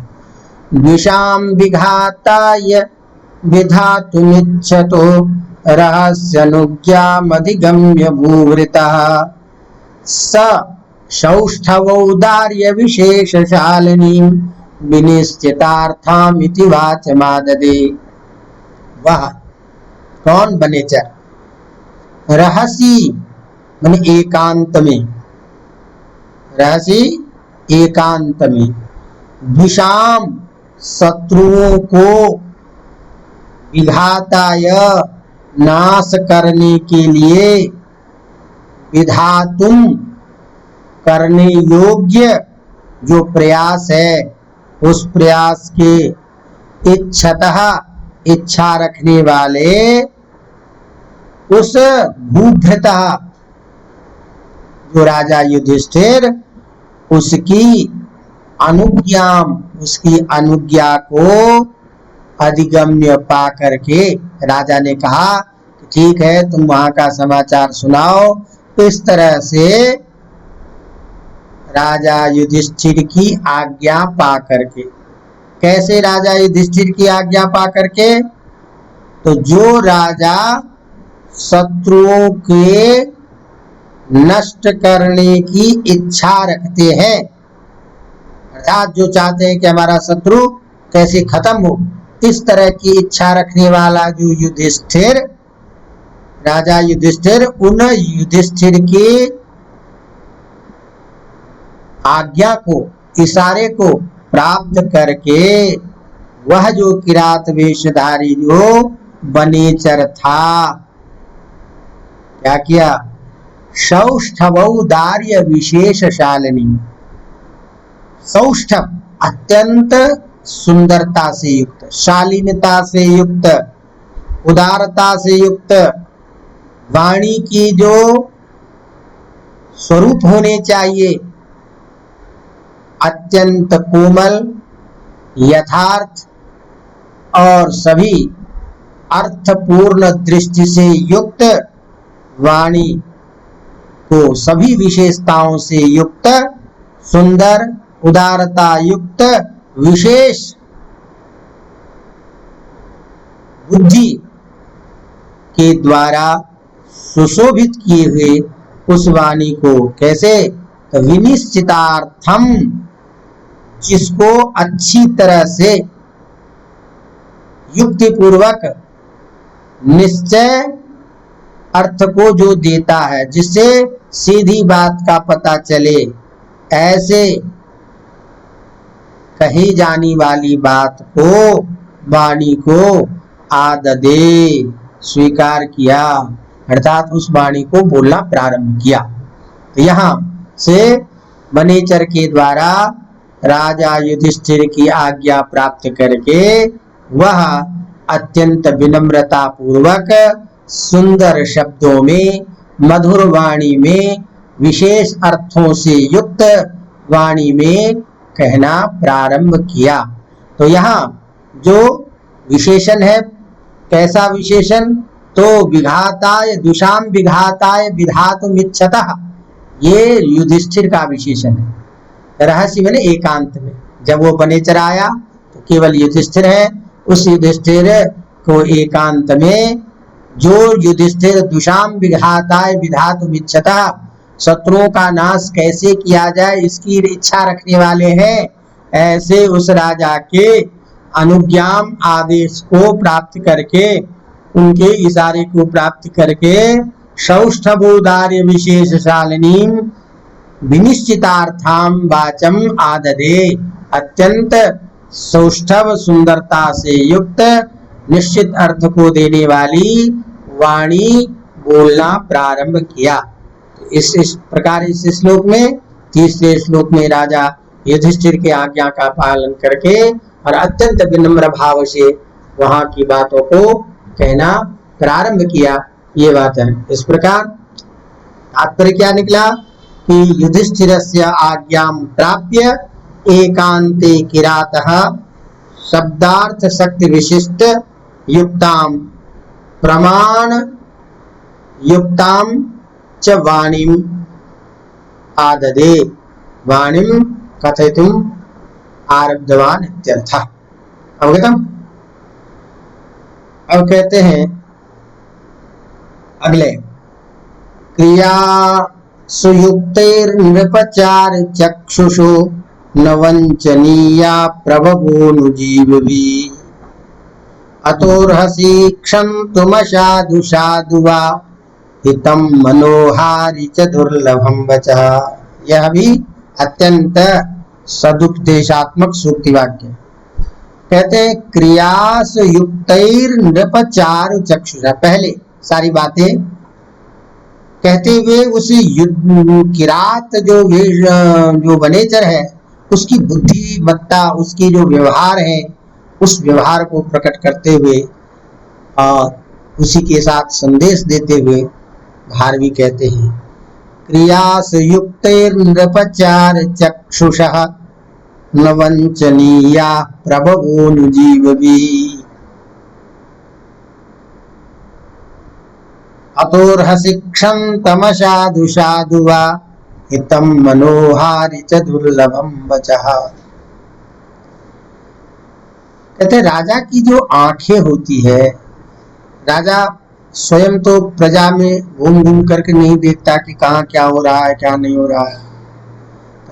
विषाम विघाताय विधातुमिच्छतो, रहस्यनुज्ञामधिगम्य भूवृतः, स सौष्ठवौदार्य विशेषशालिनीं विनिश्चितार्थामिति वाचमाददे। वह कौन? वनेचर। रहसी माने एकांत में, रहसी एकांत में, विषाम शत्रुओं को, विघाताय नाश करने के लिए, विधातुम करने योग्य जो प्रयास है, उस प्रयास के इच्छतः इच्छा रखने वाले, उस भूभृतः जो राजा युधिष्ठिर, उसकी अनुज्ञाम, उसकी अनुज्ञा को अधिगम्य पा करके राजा ने कहा कि ठीक है, तुम वहां का समाचार सुनाओ। इस तरह से राजा युधिष्ठिर की आज्ञा पा करके। कैसे राजा युधिष्ठिर की आज्ञा पा करके? तो जो राजा शत्रुओं के नष्ट करने की इच्छा रखते हैं, अर्थात जो चाहते हैं कि हमारा शत्रु कैसे खत्म हो, इस तरह की इच्छा रखने वाला जो युधिष्ठिर, राजा युधिष्ठिर, उन युधिष्ठिर की आज्ञा को, इशारे को प्राप्त करके वह जो किरात वेशधारी जो वनेचर था, क्या किया? सौष्ठवौदार्य विशेषशालिनी, सौष्ठव अत्यंत सुंदरता से युक्त, शालीनता से युक्त, उदारता से युक्त, वाणी की जो स्वरूप होने चाहिए, अत्यंत कोमल, यथार्थ और सभी अर्थपूर्ण दृष्टि से युक्त वाणी को सभी विशेषताओं से युक्त, सुंदर, उदारता युक्त, विशेष बुद्धि के द्वारा सुशोभित किए हुए उस वाणी को कैसे, तो विनिश्चितार्थम, जिसको अच्छी तरह से युक्ति पूर्वक निश्चय अर्थ को जो देता है, जिससे सीधी बात का पता चले, ऐसे कही जाने वाली बात को, वाणी को आददे, स्वीकार किया, अर्थात उस वाणी को बोलना प्रारंभ किया। तो यहाँ से वनेचर के द्वारा राजा युधिष्ठिर की आज्ञा प्राप्त करके वह अत्यंत विनम्रता पूर्वक सुंदर शब्दों में, मधुर वाणी में, विशेष अर्थों से युक्त वाणी में कहना प्रारंभ किया। तो यहाँ जो विशेषण है, कैसा विशेषण, तो विघाताय दुषाम विघाताय विधातुमिच्छतः, ये युधिष्ठिर का विशेषण है। रहस्य मैंने एकांत में, जब वो वनेचर आया तो केवल युधिष्ठिर है, उस युधिष्ठिर को एकांत में जो युधिष्ठिर दुषाम विघाताय विधातुमिच्छतः, शत्रुओं का नाश कैसे किया जाए इसकी इच्छा रखने वाले हैं, ऐसे उस राजा के अनुज्ञाम आदेश को प्राप्त करके, उनके इशारे को प्राप्त करके सौष्ठवोदार्य विशेषशालिनीं विनिश्चितार्थाम वाचम आददे, अत्यंत सौष्ठव सुंदरता से युक्त निश्चित अर्थ को देने वाली वाणी बोलना प्रारंभ किया। इस प्रकार इस श्लोक में, तीसरे श्लोक में राजा युधिष्ठिर के आज्ञा का पालन करके और अत्यंत विनम्र भाव से वहां की बातों को कहना प्रारंभ किया, ये बात है। इस प्रकार तात्पर्य क्या निकला कि युधिष्ठिरस्य आज्ञां प्राप्य एकांते किरातः शब्दार्थ शक्ति विशिष्ट युक्ताम प्रमाण युक्ताम च वाणीम आददे, वाणीम कथयितुम आरब्धवान इत्यर्थः। अवगतम। अब कहते हैं अगले, क्रिया सुयुक्तैर्नृपचार चक्षुषो न वंचनीया प्रभवोनुजीववी, अतोर्हसि क्षन्तुमसाधु साधु वा हितं मनोहारि च दुर्लभं वचः। यह भी अत्यंत सदुपदेशात्मक सूक्ति वाक्य। कहते हैं क्रियास युक्तैर नृपचारु चक्षुषा, पहले सारी बातें कहते हुए उस किरात जो वनेचर है उसकी बुद्धिमत्ता, उसकी जो व्यवहार है, उस व्यवहार को प्रकट करते हुए और उसी के साथ संदेश देते हुए भारवी कहते हैं, क्रियास युक्तैर नृपचार चक्षुषः न वंचनीया प्रभवोनुजीववी, अतोर्हसि क्षन्तमसाधु साधु वा हितं मनोहारि च दुर्लभं वचः। कहते राजा की जो आंखें होती है, राजा स्वयं तो प्रजा में घूम घूम करके नहीं देखता कि कहाँ क्या हो रहा है क्या नहीं हो रहा है।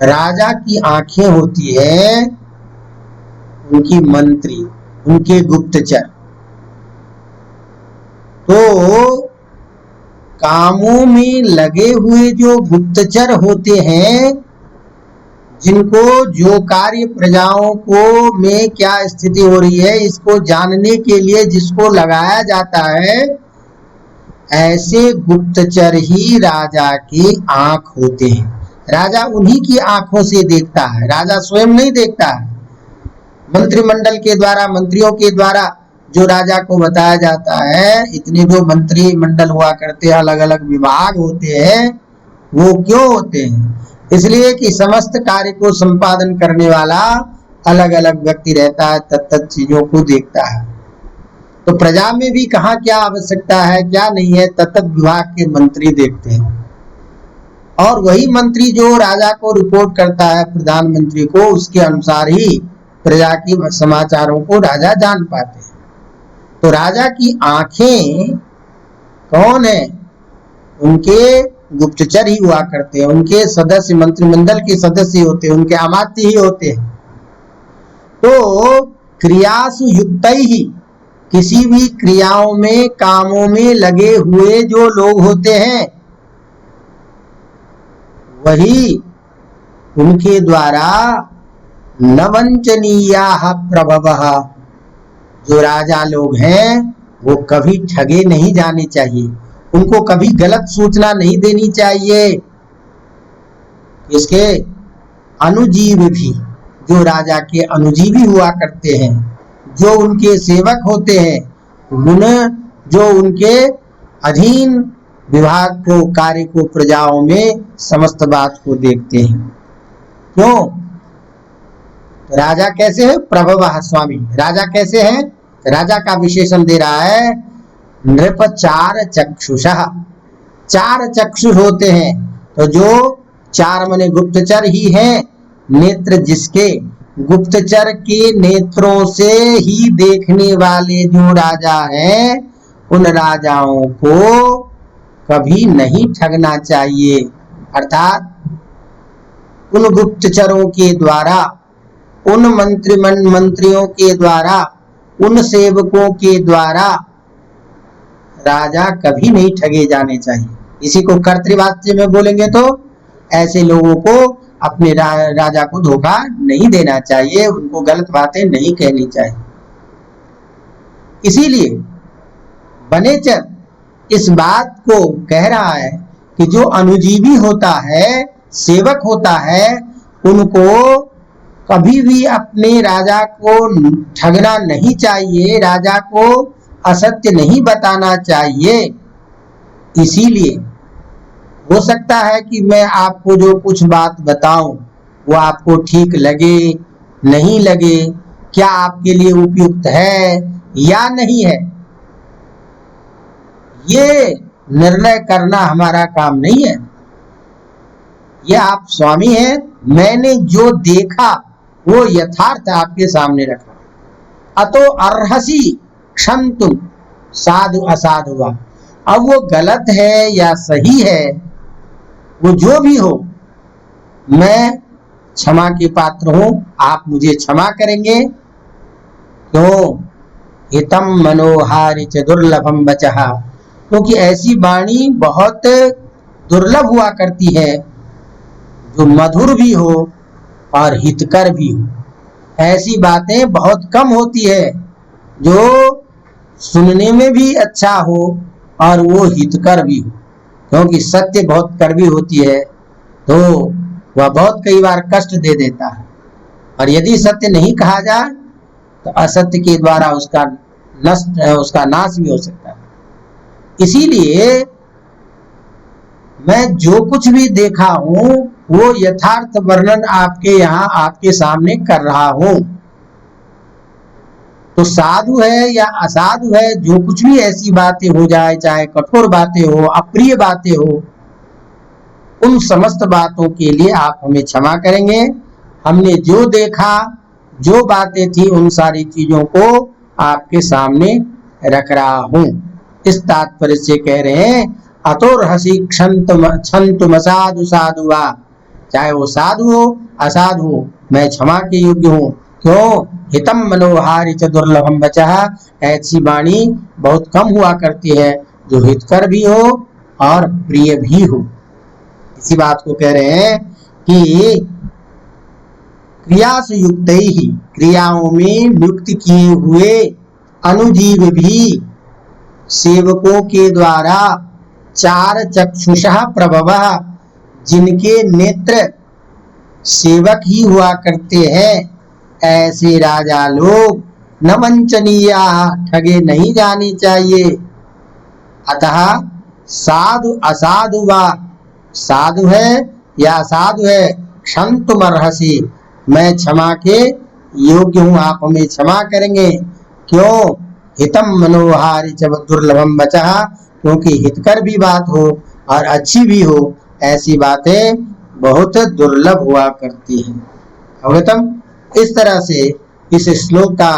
राजा की आंखें होती है उनकी मंत्री, उनके गुप्तचर। तो कामों में लगे हुए जो गुप्तचर होते हैं, जिनको जो कार्य प्रजाओं को में क्या स्थिति हो रही है इसको जानने के लिए जिसको लगाया जाता है, ऐसे गुप्तचर ही राजा की आंख होते हैं। राजा उन्हीं की आंखों से देखता है, राजा स्वयं नहीं देखता है। मंत्रिमंडल के द्वारा, मंत्रियों के द्वारा जो राजा को बताया जाता है, इतने जो मंत्रिमंडल हुआ करते हैं, अलग अलग विभाग होते हैं, वो क्यों होते हैं? इसलिए कि समस्त कार्य को संपादन करने वाला अलग अलग व्यक्ति रहता है, तत्त चीजों को देखता है। तो प्रजा में भी कहाँ क्या आवश्यकता है क्या नहीं है तत्त विभाग के मंत्री देखते हैं, और वही मंत्री जो राजा को रिपोर्ट करता है प्रधानमंत्री को, उसके अनुसार ही प्रजा की समाचारों को राजा जान पाते हैं। तो राजा की आंखें कौन है? उनके गुप्तचर ही हुआ करते हैं, उनके सदस्य मंत्रिमंडल के सदस्य होते हैं, उनके अमात्य ही होते हैं। तो क्रियासु युक्त ही, किसी भी क्रियाओं में कामों में लगे हुए जो लोग होते हैं वही उनके द्वारा न वंचनीयाः प्रभवः, जो राजा लोग हैं वो कभी ठगे नहीं जाने चाहिए, उनको कभी गलत सूचना नहीं देनी चाहिए। इसके अनुजीव भी, जो राजा के अनुजीवी हुआ करते हैं, जो उनके सेवक होते हैं, जो उनके अधीन विभाग को कार्य को प्रजाओं में समस्त बात को देखते हैं। क्यों? राजा कैसे है? प्रभवः स्वामी, राजा कैसे है? राजा का विशेषण दे रहा है, नृप चार चक्षुषः, चार चक्षु होते हैं। तो जो चार मने गुप्तचर ही हैं, नेत्र जिसके, गुप्तचर के नेत्रों से ही देखने वाले जो राजा हैं, उन राजाओं को कभी नहीं ठगना चाहिए। अर्थात उन गुप्तचरों के द्वारा, उन मंत्रियों के द्वारा, उन सेवकों के द्वारा राजा कभी नहीं ठगे जाने चाहिए। इसी को कर्तृवाच्य में बोलेंगे तो ऐसे लोगों को अपने राजा को धोखा नहीं देना चाहिए, उनको गलत बातें नहीं कहनी चाहिए। इसीलिए वनेचर इस बात को कह रहा है कि जो अनुजीवी होता है, सेवक होता है, उनको कभी भी अपने राजा को ठगना नहीं चाहिए, राजा को असत्य नहीं बताना चाहिए। इसीलिए हो सकता है कि मैं आपको जो कुछ बात बताऊं वो आपको ठीक लगे नहीं लगे, क्या आपके लिए उपयुक्त है या नहीं है, ये निर्णय करना हमारा काम नहीं है। ये आप स्वामी हैं, मैंने जो देखा वो यथार्थ आपके सामने रखा। अतो अर्हसि क्षन्तुं साधु असाधु वा, अब वो गलत है या सही है, वो जो भी हो, मैं क्षमा के पात्र हूं, आप मुझे क्षमा करेंगे। क्यों? हितम मनोहारि च दुर्लभम वचः, क्योंकि ऐसी वाणी बहुत दुर्लभ हुआ करती है, जो मधुर भी हो और हितकर भी हो। ऐसी बातें बहुत कम होती है जो सुनने में भी अच्छा हो और वो हितकर भी हो, क्योंकि सत्य बहुत कड़वी होती है तो वह बहुत कई बार कष्ट दे देता है, और यदि सत्य नहीं कहा जाए तो असत्य के द्वारा उसका नाश भी हो सकता है। इसीलिए मैं जो कुछ भी देखा हूं वो यथार्थ वर्णन आपके यहाँ आपके सामने कर रहा हूं। तो साधु है या असाधु है, जो कुछ भी ऐसी बातें हो जाए, चाहे कठोर बातें हो, अप्रिय बातें हो, उन समस्त बातों के लिए आप हमें क्षमा करेंगे। हमने जो देखा, जो बातें थी, उन सारी चीजों को आपके सामने रख रहा हूं। इस तात्पर्य से कह रहे हैं अतोर्हसि क्षन्तुम असाधु साधु वा, चाहे वो साधु हो असाधु हो, मैं क्षमा के योग्य हूँ। क्यों? हितम मनोहारि च दुर्लभम वचः, ऐसी वाणी बहुत कम हुआ करती है जो हितकर भी हो और प्रिय भी हो। इसी बात को कह रहे हैं कि क्रियासु युक्त ही, क्रियाओं में नियुक्त किए हुए अनुजीव भी सेवकों के द्वारा चार चक्षुषः प्रभवः, जिनके नेत्र सेवक ही हुआ करते हैं, ऐसे राजा लोग न वंचनीय, ठगे नहीं जाने चाहिए। अतः साधु असाधु वा, साधु है या असाधु है, क्षन्तुम अर्हसि, मैं क्षमा के योग्य हूं, आप हमें क्षमा करेंगे। क्यों? हितम मनोहारी च दुर्लभम वचः, क्योंकि हितकर भी बात हो और अच्छी भी हो, ऐसी बातें बहुत दुर्लभ हुआ करती हैं। अवगतम। इस तरह से इस श्लोक का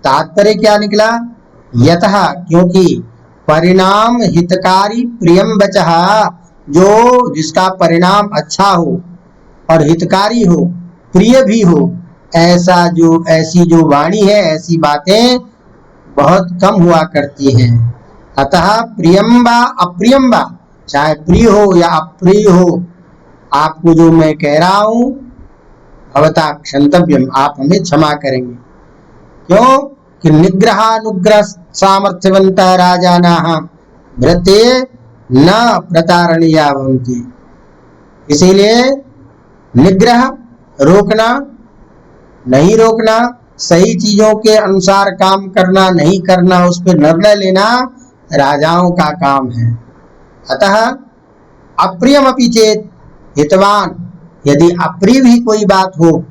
तात्पर्य क्या निकला? यतः, क्योंकि परिणाम हितकारी प्रियम वचः, जो जिसका परिणाम अच्छा हो और हितकारी हो, प्रिय भी हो, ऐसी जो वाणी है, ऐसी बातें बहुत कम हुआ करती हैं। अतः प्रियम वा अप्रियम वा, चाहे प्रिय हो या अप्रिय हो, आपको जो मैं कह रहा हूं, भवता क्षंतव्यम, आप हमें क्षमा करेंगे। क्यों कि निग्रहानुग्रह सामर्थ्यवंत राजानाः भृते न प्रतारणीया भवन्ति। इसीलिए निग्रह, रोकना, नहीं रोकना, सही चीजों के अनुसार काम करना, नहीं करना, उस पर निर्णय लेना राजाओं का काम है। अतः अप्रियमपि चेत हितवान, यदि अप्रिय भी कोई बात हो,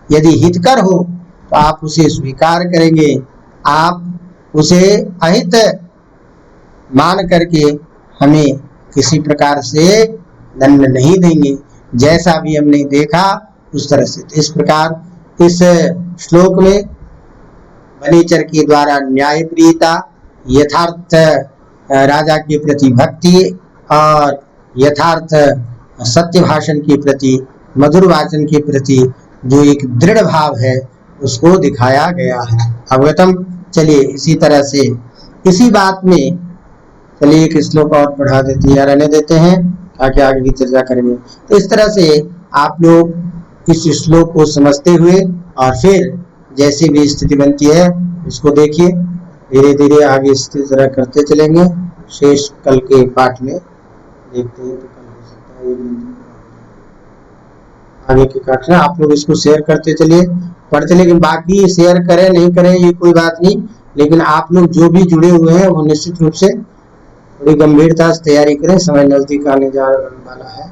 यदि हितकर हो, तो आप उसे स्वीकार करेंगे, आप उसे अहित मान करके हमें किसी प्रकार से दंड नहीं देंगे, जैसा भी हमने देखा उस तरह से। इस प्रकार इस श्लोक में वनेचर के द्वारा न्यायप्रियता, यथार्थ राजा के प्रति भक्ति और यथार्थ सत्य भाषण के प्रति, मधुर वाचन के प्रति जो एक दृढ़ भाव है, उसको दिखाया गया है। अवगतम। चलिए इसी तरह से इसी बात में चलिए एक श्लोक और पढ़ा देते हैं, रहने देते हैं, ताकि आगे की चर्चा करेंगे। तो इस तरह से आप लोग इस श्लोक को समझते हुए और फिर जैसी भी स्थिति बनती है उसको देखिए, धीरे धीरे आगे इस तरह करते चलेंगे। शेष कल के पाठ में देखते हैं, तो कल हो सकता है आगे के पाठ में आप लोग इसको शेयर करते चलिए, पढ़ते। लेकिन बाकी शेयर करें नहीं करें ये कोई बात नहीं, लेकिन आप लोग जो भी जुड़े हुए हैं वो निश्चित रूप से थोड़ी गंभीरता से तैयारी करें, समय नजदीक आने जा वाला है।